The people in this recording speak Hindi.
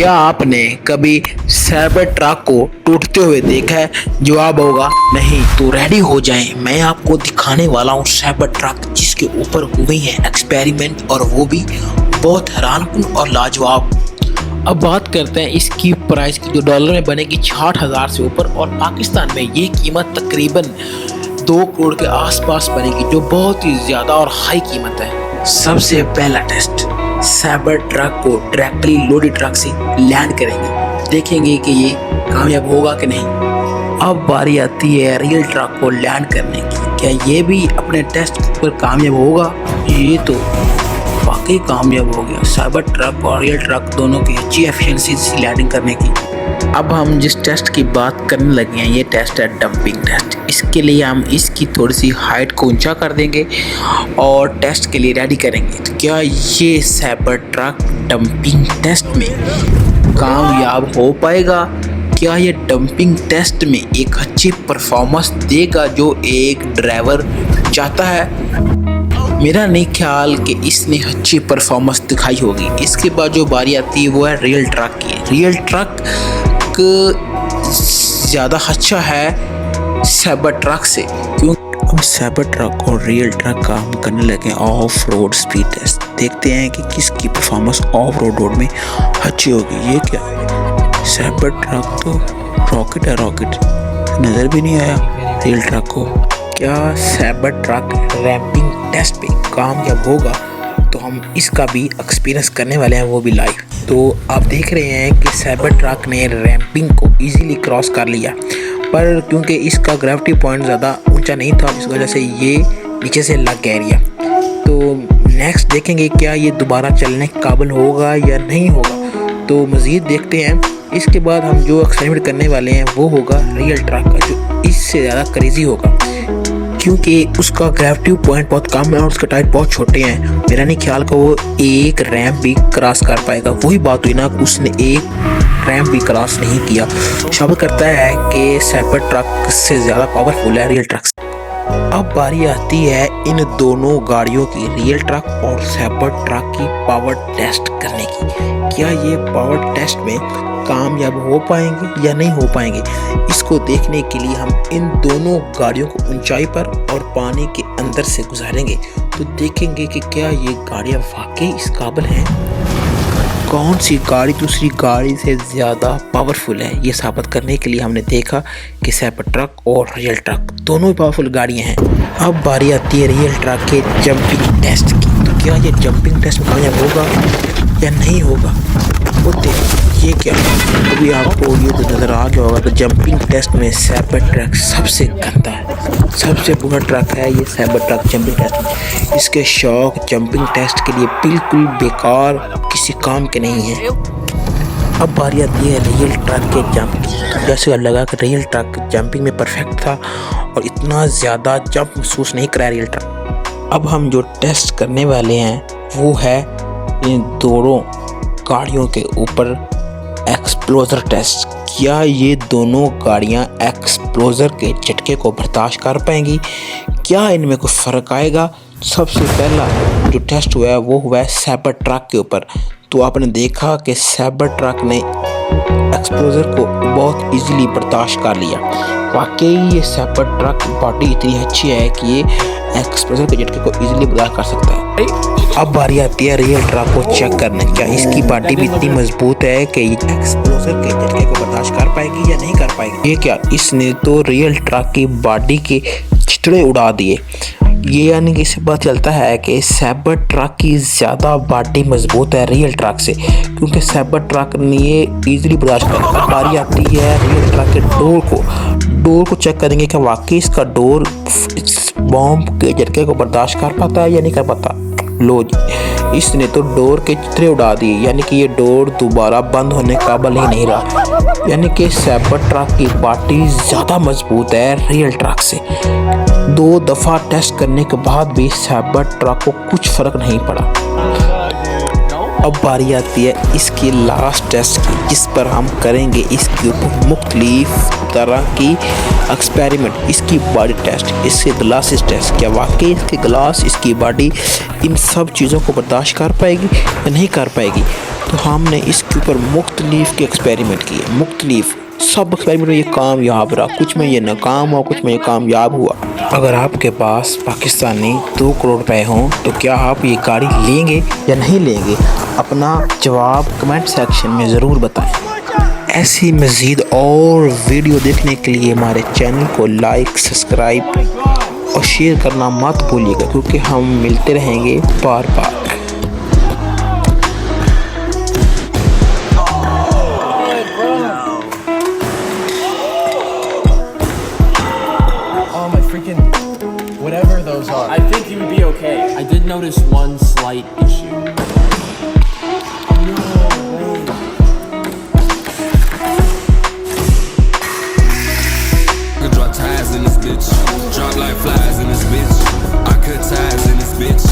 क्या आपने कभी साइबर ट्रक को टूटते हुए देखा है? जवाब होगा नहीं। तो रेडी हो जाएं, मैं आपको दिखाने वाला हूँ साइबर ट्रक जिसके ऊपर हुए हैं एक्सपेरिमेंट, और वो भी बहुत हैरानकुन और लाजवाब। अब बात करते हैं इसकी प्राइस की, जो डॉलर में बनेगी 60,000 से ऊपर, और पाकिस्तान में ये कीमत तकरीबन 2 करोड़ के आसपास बनेगी, जो बहुत ही ज़्यादा और हाई कीमत है। सबसे पहला टेस्ट, साइबर ट्रक को डायरेक्टली लोडेड ट्रक से लैंड करेंगे, देखेंगे कि ये कामयाब होगा कि नहीं। अब बारी आती है रियल ट्रक को लैंड करने की। क्या ये भी अपने टेस्ट पर कामयाब होगा? ये तो वाकई कामयाब हो गया। साइबर ट्रक और रियल ट्रक दोनों की अच्छी एफिशिएंसी से लैंडिंग करने की। अब हम जिस टेस्ट की बात करने लगे हैं, ये टेस्ट है डंपिंग टेस्ट। इसके लिए हम इसकी थोड़ी सी हाइट को ऊंचा कर देंगे और टेस्ट के लिए रेडी करेंगे। तो क्या ये साइबर ट्रक डंपिंग टेस्ट में कामयाब हो पाएगा? क्या ये डंपिंग टेस्ट में एक अच्छी परफॉर्मेंस देगा जो एक ड्राइवर चाहता है? मेरा नहीं ख्याल कि इसने अच्छी परफॉर्मेंस दिखाई होगी। इसके बाद जो बारी आती है वो है रियल ट्रक की। रियल ट्रक ज़्यादा अच्छा है साइबर ट्रक से, क्योंकि अब साइबर ट्रक और रियल ट्रक का हम करने लगे ऑफ रोड स्पीड टेस्ट। देखते हैं कि किसकी परफॉर्मेंस ऑफ रोड में अच्छी होगी। ये क्या है? साइबर ट्रक तो रॉकेट है, रॉकेट नज़र भी नहीं आया रियल ट्रक को। क्या साइबर ट्रक रैंपिंग टेस्ट पे कामयाब होगा? तो हम इसका भी एक्सपीरियंस करने वाले हैं, वो भी लाइव। तो आप देख रहे हैं कि साइबर ट्रक ने रैंपिंग को इजीली क्रॉस कर लिया, पर क्योंकि इसका ग्रेविटी पॉइंट ज़्यादा ऊंचा नहीं था, इस वजह से ये नीचे से लग गया एरिया। तो नेक्स्ट देखेंगे क्या ये दोबारा चलने के काबिल होगा या नहीं होगा। तो मज़ीद देखते हैं। इसके बाद हम जो एक्सपेरिमेंट करने वाले हैं वो होगा रियल ट्रक का, जो इससे ज़्यादा क्रेजी होगा, क्योंकि उसका ग्रेविटी पॉइंट बहुत कम है और उसके टायर बहुत छोटे हैं। मेरा नहीं ख्याल का वो एक रैंप भी क्रॉस कर पाएगा। वही बात हुई ना, उसने एक रैंप भी क्रॉस नहीं किया। शब्द करता है कि साइबर ट्रक से ज़्यादा पावरफुल है रियल ट्रक। अब बारी आती है इन दोनों गाड़ियों की, रियल ट्रक और साइबर ट्रक की पावर टेस्ट करने की। क्या ये पावर टेस्ट में कामयाब हो पाएंगे या नहीं हो पाएंगे? इसको देखने के लिए हम इन दोनों गाड़ियों को ऊंचाई पर और पानी के अंदर से गुजारेंगे, तो देखेंगे कि क्या ये गाड़ियाँ वाकई इस काबिल हैं। कौन सी गाड़ी दूसरी गाड़ी से ज़्यादा पावरफुल है, ये साबित करने के लिए हमने देखा कि साइबर ट्रक और रियल ट्रक दोनों ही पावरफुल गाड़ियाँ हैं। अब बारी आती है रियल ट्रक के जंपिंग टेस्ट की। तो क्या ये जंपिंग टेस्ट में कामयाब होगा या नहीं होगा? वो ये क्या, अभी आपको ये तो नज़र आ गया होगा कि जंपिंग टेस्ट में साइबर ट्रक सबसे गंदा है, सबसे बुरा ट्रक है ये साइबर ट्रक जंपिंग टेस्ट में। इसके शौक जंपिंग टेस्ट के लिए बिल्कुल बेकार, किसी काम के नहीं है। अब बारी आती है रियल ट्रक के जंपिंग। जैसे लगा कि रियल ट्रक जंपिंग में परफेक्ट था और इतना ज़्यादा जंप महसूस नहीं कराया रियल ट्रक। अब हम जो टेस्ट करने वाले हैं वो है इन दोनों गाड़ियों के ऊपर एक्सप्लोजर टेस्ट। क्या ये दोनों गाड़ियां एक्सप्लोजर के झटके को बर्दाश्त कर पाएंगी? क्या इनमें कोई फ़र्क आएगा? सबसे पहला जो टेस्ट हुआ है वो हुआ है साइबर ट्रक के ऊपर। तो आपने देखा कि साइबर ट्रक ने एक्सप्लोजर को बहुत इजीली बर्दाश्त कर लिया। वाकई ये साइबर ट्रक बॉडी इतनी अच्छी है कि ये एक्सप्लोजर के झटके को इजीली बर्दाश्त कर सकता है। अब बारी आती है रियल ट्रक को चेक करने। क्या इसकी बॉडी भी इतनी मजबूत है कि ये एक्सप्लोजर के झटके को बर्दाश्त कर पाएगी या नहीं कर पाएगी? ये क्या, इसने तो रियल ट्रक की बॉडी के चितड़े उड़ा दिए। ये यानी कि इससे पता चलता है कि साइबर ट्रक की ज़्यादा बॉडी मजबूत है रियल ट्रक से, क्योंकि साइबर ट्रक ने ये ईजिली बर्दाश्त कर। बारी आती है रियल ट्रक के डोर को चेक करेंगे कि वाकई इसका डोर बॉम्ब के झटके को बर्दाश्त कर पाता है या नहीं कर पाता। लो जी, इसने तो डोर के चित्रे उड़ा दिए, यानी कि ये डोर दोबारा बंद होने काबिल ही नहीं रहा। यानी कि साइबर ट्रक की बॉडी ज़्यादा मजबूत है रियल ट्रक से। 2 दफ़ा टेस्ट करने के बाद भी साइबर ट्रक को कुछ फ़र्क नहीं पड़ा। अब बारी आती है इसकी लास्ट टेस्ट की, जिस पर हम करेंगे इसके ऊपर मुख्तलिफ तरह की एक्सपेरिमेंट। इसकी बॉडी टेस्ट, इसके ग्लासेस टेस्ट। क्या वाकई इसके ग्लास, इसकी बॉडी इन सब चीज़ों को बर्दाश्त कर पाएगी या नहीं कर पाएगी? तो हमने इसके ऊपर मुख्तलिफ के एक्सपेरिमेंट किए, मुख्तलिफ सब एक्सपेरिमेंट में ये कामयाब रहा, कुछ में ये नाकाम हुआ, कुछ में ये कामयाब हुआ। अगर आपके पास पाकिस्तानी 2 करोड़ रुपए हों तो क्या आप ये गाड़ी लेंगे या नहीं लेंगे? अपना जवाब कमेंट सेक्शन में ज़रूर बताएं। ऐसी मज़ीद और वीडियो देखने के लिए हमारे चैनल को लाइक, सब्सक्राइब और शेयर करना मत भूलिएगा, क्योंकि हम मिलते रहेंगे बार बार। Whatever those are. I think you would be okay. I did notice one slight issue. Could drop ties in this bitch. Drop like flies in this bitch. I cut ties in this bitch.